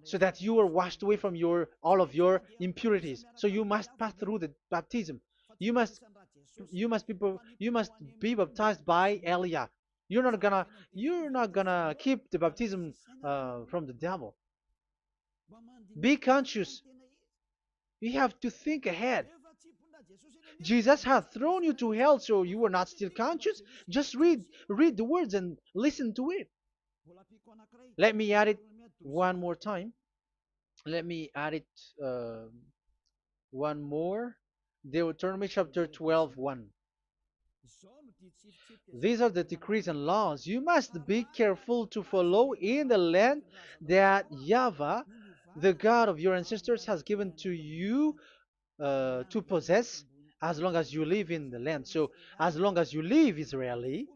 so that you are washed away from all of your impurities. So you must pass through the baptism. You must be baptized by Elia. You're not gonna keep the baptism from the devil. Be conscious. You have to think ahead. Jesus had thrown you to hell, so you are not still conscious. Just read the words and listen to it. Let me add it one more time. Let me add it one more. Deuteronomy chapter 12, 1. These are the decrees and laws you must be careful to follow in the land that Yahweh, the God of your ancestors, has given to you to possess as long as you live in the land. So, as long as you live Israeli,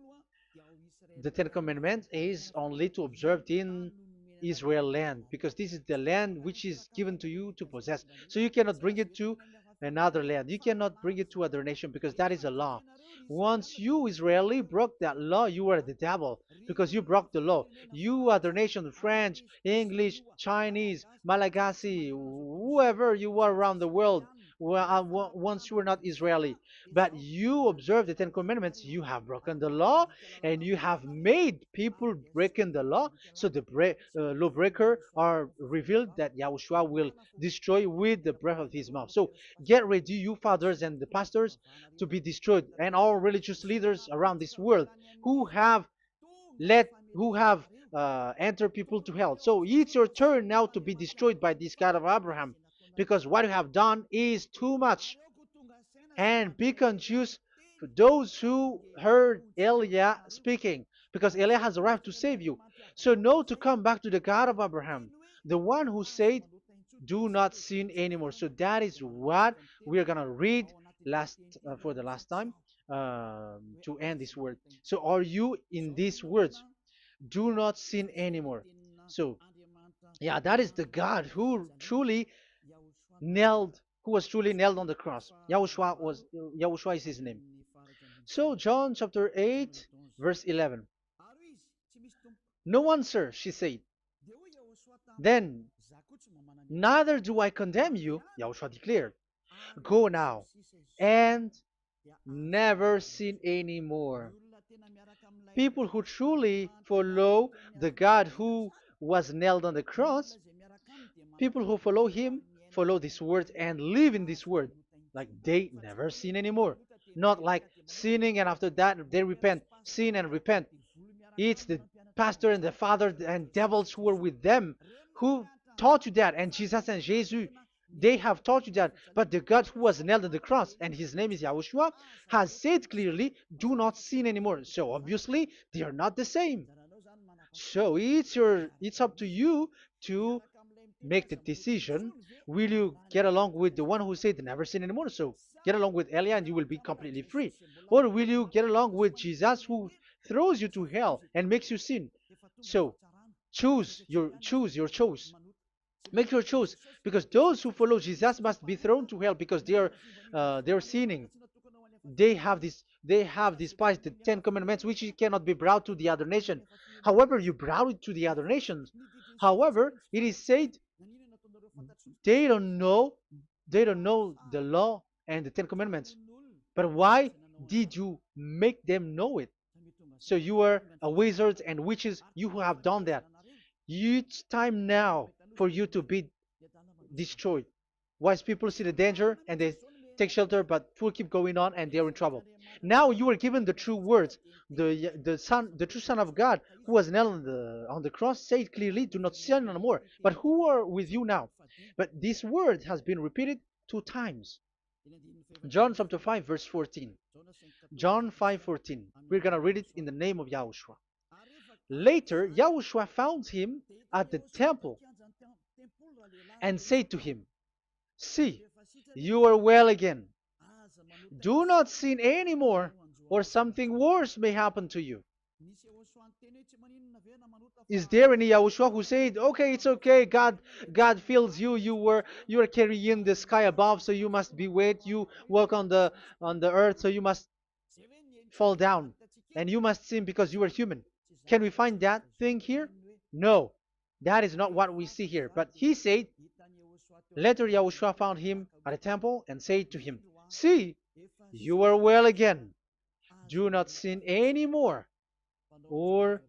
the Ten Commandments is only to observe in Israel land, because this is the land which is given to you to possess. So you cannot bring it to another land. You cannot bring it to other nation because that is a law. Once you Israeli broke that law, you are the devil because you broke the law. You other nation, French, English, Chinese, Malagasy, whoever you are around the world, well, once you are not Israeli, but you observe the Ten Commandments, you have broken the law and you have made people breaking the law. So the lawbreaker are revealed that Yahushua will destroy with the breath of his mouth. So get ready, you fathers and the pastors, to be destroyed, and all religious leaders around this world who have who have entered people to hell. So it's your turn now to be destroyed by this God of Abraham, because what you have done is too much. And be conscious for those who heard Elijah speaking, because Elijah has arrived to save you. So know to come back to the God of Abraham, the one who said, "Do not sin anymore." So that is what we are gonna read last for the last time to end this word. So are you in these words? Do not sin anymore. So yeah, that is the God who was truly nailed on the cross. Yahushua is his name. So John chapter 8 verse 11. No answer, she said. Then, neither do I condemn you, Yahushua declared. Go now and never sin anymore. People who truly follow the God who was nailed on the cross, people who follow him, follow this word and live in this word. Like they never sin anymore. Not like sinning and after that they repent, sin and repent. It's the pastor and the father and devils who are with them who taught you that. And Jesus and Jesus, they have taught you that. But the God who was nailed on the cross, and his name is Yahushua, has said clearly, do not sin anymore. So obviously, they are not the same. So it's up to you to make the decision. Will you get along with the one who said never sin anymore? So get along with Elia and you will be completely free. Or will you get along with Jesus who throws you to hell and makes you sin? So choose your choice. Make your choice, because those who follow Jesus must be thrown to hell because they are sinning. They have despised the Ten Commandments, which cannot be brought to the other nation. However, you brought it to the other nations. However, it is said they don't know they don't know the law and the Ten Commandments. But why did you make them know it? So you are a wizards and witches, you who have done that. It's time now for you to be destroyed. Wise people see the danger and they take shelter, but fool keep going on and they're in trouble. Now you are given the true words. The true Son of God, who was nailed on the cross, said clearly, "Do not sin no more." But who are with you now? But this word has been repeated 2 times. John chapter 5 verse 14. John 5:14. We're gonna read it in the name of Yahushua. Later, Yahushua found him at the temple and said to him, "See, you are well again. Do not sin anymore, or something worse may happen to you." Is there any Yahushua who said, "Okay, it's okay, God feels you, you are carrying the sky above, so you must be weight, you walk on the earth, so you must fall down, and you must sin because you are human"? Can we find that thing here? No, that is not what we see here. But he said, later Yahushua found him at a temple and said to him, "See, you are well again. Do not sin anymore, or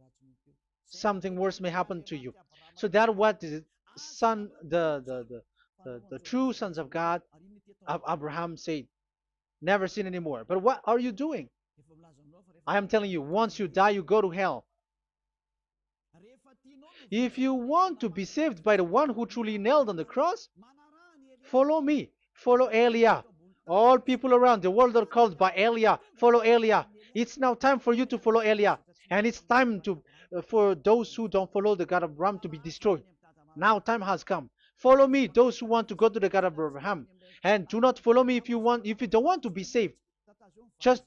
something worse may happen to you." So that what the son, the true sons of God of Abraham said, never sin anymore. But what are you doing? I am telling you, once you die, you go to hell. If you want to be saved by the one who truly nailed on the cross, follow me. Follow Elia. All people around the world are called by Elia. Follow Elia. It's now time for you to follow Elia. And it's time for those who don't follow the God of Abraham to be destroyed. Now time has come. Follow me, those who want to go to the God of Abraham. And do not follow me if you don't want to be saved. Just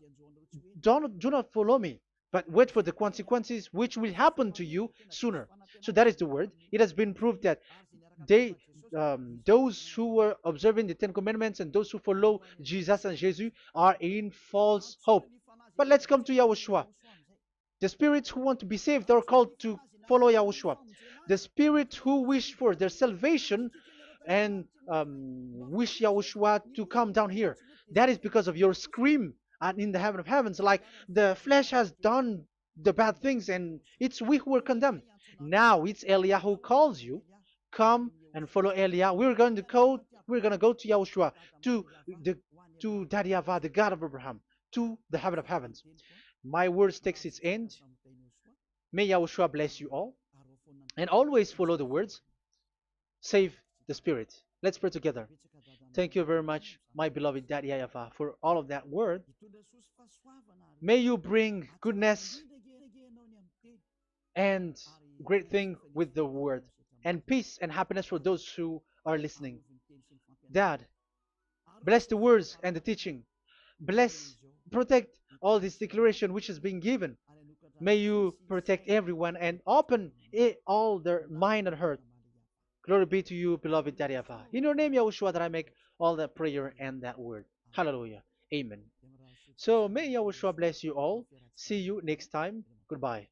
do not follow me, but wait for the consequences which will happen to you sooner. So that is the word. It has been proved that they those who were observing the Ten Commandments and those who follow Jesus and Jesus are in false hope. But let's come to Yahushua. The spirits who want to be saved are called to follow Yahushua. The spirits who wish for their salvation and wish Yahushua to come down here. That is because of your scream and in the heaven of heavens, like the flesh has done the bad things and it's we who are condemned. Now it's Eliah who calls you. Come and follow Eliah. We're going to go to Yahushua, to the to Daddy Yahvah, the God of Abraham, to the heaven of heavens. My words takes its end. May Yahushua bless you all. And always follow the words. Save the spirit. Let's pray together. Thank you very much, my beloved Daddy Yahvah, for all of that word. May you bring goodness and great thing with the word, and peace and happiness for those who are listening. Dad, bless the words and the teaching. Bless, protect all this declaration which is being given. May you protect everyone and open all their mind and heart. Glory be to you, beloved Daddy Ava. In your name, Yahushua, that I make all that prayer and that word. Hallelujah. Amen. So may Yahushua bless you all. See you next time. Goodbye.